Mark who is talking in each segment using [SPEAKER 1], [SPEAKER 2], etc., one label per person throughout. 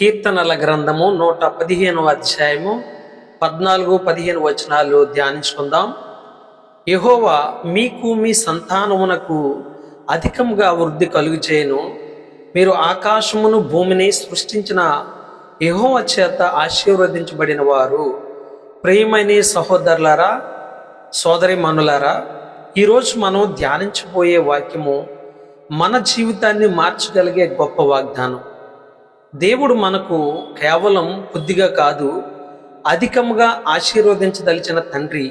[SPEAKER 1] కీర్తనల గ్రంథము 115వ అధ్యాయము 14-15 వచనాలు ధ్యానించుకుందాం. యెహోవా మీకు మీ సంతానమునకు అధికంగా వృద్ధి కలుగజేయును. మీరు ఆకాశమును భూమిని సృష్టించిన యెహోవా చేత ఆశీర్వదించబడిన వారు. ప్రియమైన సహోదరులారా, సోదరీమణులారా, ఈరోజు మనం ధ్యానించబోయే వాక్యము మన జీవితాన్ని మార్చగలిగే గొప్ప వాగ్దానం. దేవుడు మనకు కేవలం కొద్దిగా కాదు, అధికముగా ఆశీర్వదించదలిచిన తండ్రి.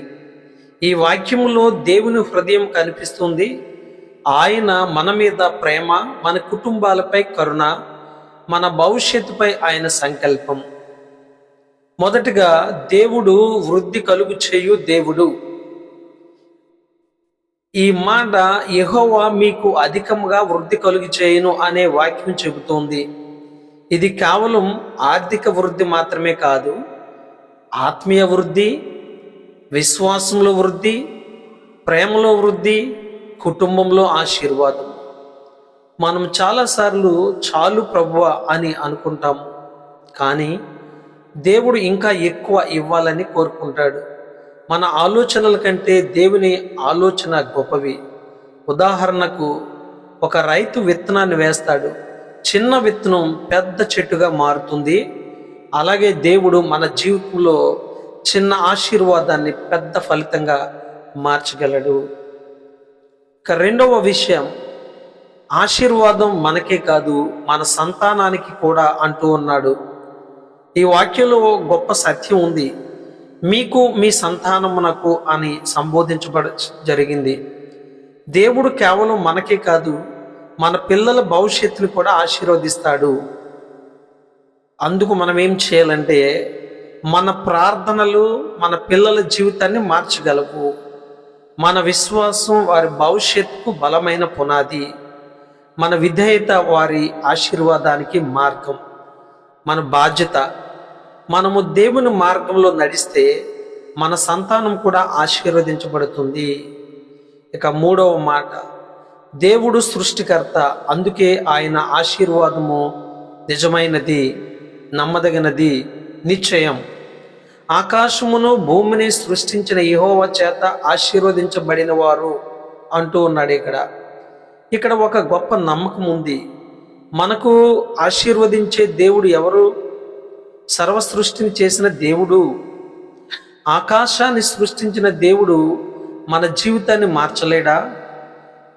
[SPEAKER 1] ఈ వాక్యములో దేవుని హృదయం కనిపిస్తుంది. ఆయన మన మీద ప్రేమ, మన కుటుంబాలపై కరుణ, మన భవిష్యత్తుపై ఆయన సంకల్పం. మొదటిగా, దేవుడు వృద్ధి కలుగు చేయు దేవుడు. ఈ మాట యెహోవా మీకు అధికముగా వృద్ధి కలుగు చేయును అనే వాక్యం చెబుతోంది. ఇది కేవలం ఆర్థిక వృద్ధి మాత్రమే కాదు, ఆత్మీయ వృద్ధి, విశ్వాసంలో వృద్ధి, ప్రేమలో వృద్ధి, కుటుంబంలో ఆశీర్వాదం. మనం చాలాసార్లు చాలు ప్రభువా అని అనుకుంటాము, కానీ దేవుడు ఇంకా ఎక్కువ ఇవ్వాలని కోరుకుంటాడు. మన ఆలోచనల కంటే దేవుని ఆలోచన గొప్పవి. ఉదాహరణకు, ఒక రైతు విత్తనాన్ని వేస్తాడు, చిన్న విత్తనం పెద్ద చెట్టుగా మారుతుంది. అలాగే దేవుడు మన జీవితంలో చిన్న ఆశీర్వాదాన్ని పెద్ద ఫలితంగా మార్చగలడు. ఇక రెండవ విషయం, ఆశీర్వాదం మనకే కాదు, మన సంతానానికి కూడా అంటూ ఉన్నాడు. ఈ వాక్యంలో గొప్ప సత్యం ఉంది. మీకు మీ సంతానమునకు అని సంబోధించబడ జరిగింది. దేవుడు కేవలం మనకే కాదు, మన పిల్లల భవిష్యత్తుని కూడా ఆశీర్వదిస్తాడు. అందుకు మనం ఏం చేయాలంటే, మన ప్రార్థనలు మన పిల్లల జీవితాన్ని మార్చగలవు. మన విశ్వాసం వారి భవిష్యత్తుకు బలమైన పునాది. మన విధేయత వారి ఆశీర్వాదానికి మార్గం. మన బాధ్యత, మనము దేవుని మార్గంలో నడిస్తే మన సంతానం కూడా ఆశీర్వదించబడుతుంది. ఇక మూడవ మాట, దేవుడు సృష్టికర్త, అందుకే ఆయన ఆశీర్వాదము నిజమైనది, నమ్మదగినది, నిశ్చయం. ఆకాశమును భూమిని సృష్టించిన యెహోవా చేత ఆశీర్వదించబడిన వారు అంటూ ఉన్నాడు. ఇక్కడ ఒక గొప్ప నమ్మకం ఉంది. మనకు ఆశీర్వదించే దేవుడు ఎవరు? సర్వ సృష్టిని చేసిన దేవుడు, ఆకాశాన్ని సృష్టించిన దేవుడు మన జీవితాన్ని మార్చలేడా?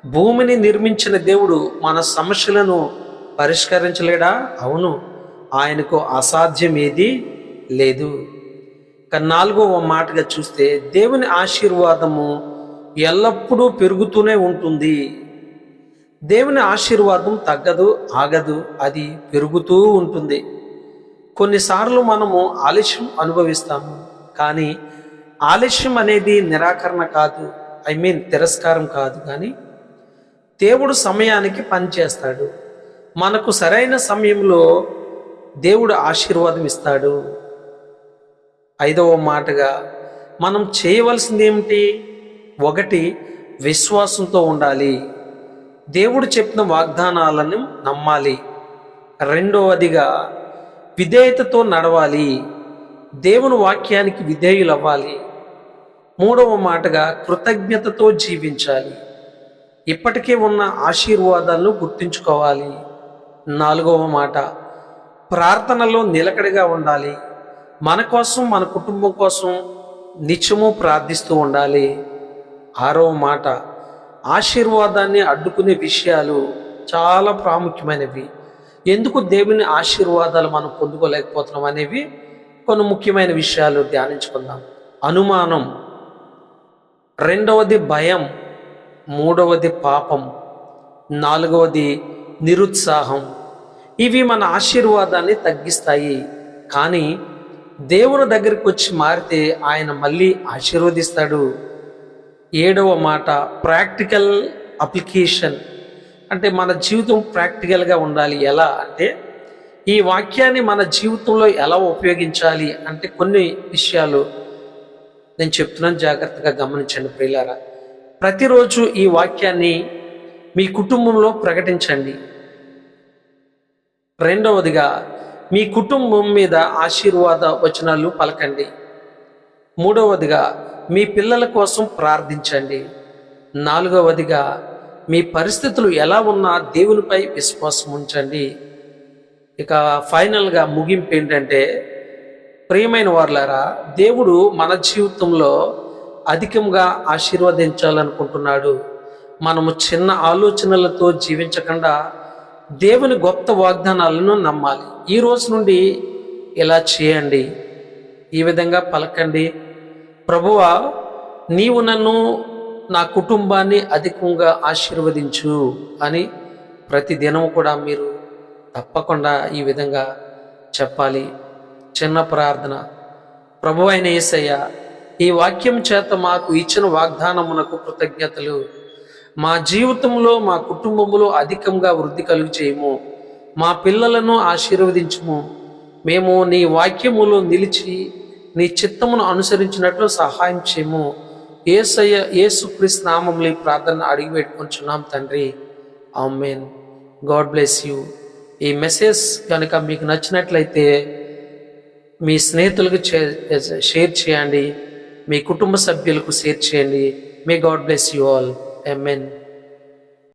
[SPEAKER 1] భూమిని నిర్మించిన దేవుడు మన సమస్యలను పరిష్కరించలేడా? అవును, ఆయనకు అసాధ్యం ఏది లేదు. ఇక నాలుగవ మాటగా చూస్తే, దేవుని ఆశీర్వాదము ఎల్లప్పుడూ పెరుగుతూనే ఉంటుంది. దేవుని ఆశీర్వాదం తగ్గదు, ఆగదు, అది పెరుగుతూ ఉంటుంది. కొన్నిసార్లు మనము ఆలస్యం అనుభవిస్తాము, కానీ ఆలస్యం అనేది నిరాకరణ కాదు, తిరస్కారం కాదు, కానీ దేవుడు సమయానికి పనిచేస్తాడు. మనకు సరైన సమయంలో దేవుడు ఆశీర్వాదం ఇస్తాడు. ఐదవ మాటగా, మనం చేయవలసింది ఏమిటి? ఒకటి, విశ్వాసంతో ఉండాలి. దేవుడు చెప్పిన వాగ్దానాలను నమ్మాలి. రెండవదిగా, విధేయతతో నడవాలి. దేవుని వాక్యానికి విధేయులవ్వాలి. మూడవ మాటగా, కృతజ్ఞతతో జీవించాలి. ఇప్పటికే ఉన్న ఆశీర్వాదాలను గుర్తుంచుకోవాలి. నాలుగవ మాట, ప్రార్థనలో నిలకడగా ఉండాలి. మన కోసం, మన కుటుంబం కోసం నిత్యము ప్రార్థిస్తూ ఉండాలి. ఆరవ మాట, ఆశీర్వాదాన్ని అడ్డుకునే విషయాలు చాలా ప్రాముఖ్యమైనవి. ఎందుకు దేవుని ఆశీర్వాదాలు మనం పొందుకోలేకపోతున్నాం అనేవి కొన్ని ముఖ్యమైన విషయాలు ధ్యానించుకుందాం. అనుమానం, రెండవది భయం, మూడవది పాపం, నాలుగవది నిరుత్సాహం. ఇవి మన ఆశీర్వాదాన్ని తగ్గిస్తాయి. కానీ దేవుని దగ్గరికి వచ్చి మారితే ఆయన మళ్ళీ ఆశీర్వదిస్తాడు. ఏడవ మాట, ప్రాక్టికల్ అప్లికేషన్. అంటే మన జీవితం ప్రాక్టికల్గా ఉండాలి. ఎలా అంటే, ఈ వాక్యాన్ని మన జీవితంలో ఎలా ఉపయోగించాలి అంటే, కొన్ని విషయాలు నేను చెప్తున్నాను, జాగ్రత్తగా గమనించండి ప్రియులారా. ప్రతిరోజు ఈ వాక్యాన్ని మీ కుటుంబంలో ప్రకటించండి. రెండవదిగా, మీ కుటుంబం మీద ఆశీర్వాద వచనాలు పలకండి. మూడవదిగా మీ పిల్లల కోసం ప్రార్థించండి. నాలుగవదిగా మీ పరిస్థితులు ఎలా ఉన్నా దేవునిపై విశ్వాసం ఉంచండి. ఇక ఫైనల్గా ముగింపు ఏంటంటే, ప్రియమైన వారులారా, దేవుడు మన జీవితంలో అధికంగా ఆశీర్వదించాలనుకుంటున్నాడు. మనము చిన్న ఆలోచనలతో జీవించకుండా దేవుని గొప్ప వాగ్దానాలను నమ్మాలి. ఈ రోజు నుండి ఇలా చేయండి, ఈ విధంగా పలకండి. ప్రభువా, నీవు నన్ను, నా కుటుంబాన్ని అధికంగా ఆశీర్వదించు అని ప్రతి దినం కూడా మీరు తప్పకుండా ఈ విధంగా చెప్పాలి. చిన్న ప్రార్థన. ప్రభువైన అయిన యేసయ్య, ఈ వాక్యం చేత మాకు ఇచ్చిన వాగ్దానమునకు కృతజ్ఞతలు. మా జీవితంలో, మా కుటుంబంలో అధికంగా వృద్ధి కలుగు చేయము. మా పిల్లలను ఆశీర్వదించుము. మేము నీ వాక్యములో నిలిచి నీ చిత్తమును అనుసరించినట్లు సహాయం చేయము. యేసయ్య యేసుక్రీస్తు నామములో ఈ ప్రార్థన అడిగి పెట్టుకుంటున్నాం తండ్రి. ఆమేన్. God bless you. ఈ మెసేజ్ కనుక మీకు నచ్చినట్లయితే మీ స్నేహితులకు షేర్ చేయండి, మీ కుటుంబ సభ్యులకు షేర్ చేయండి. May God bless you all. Amen.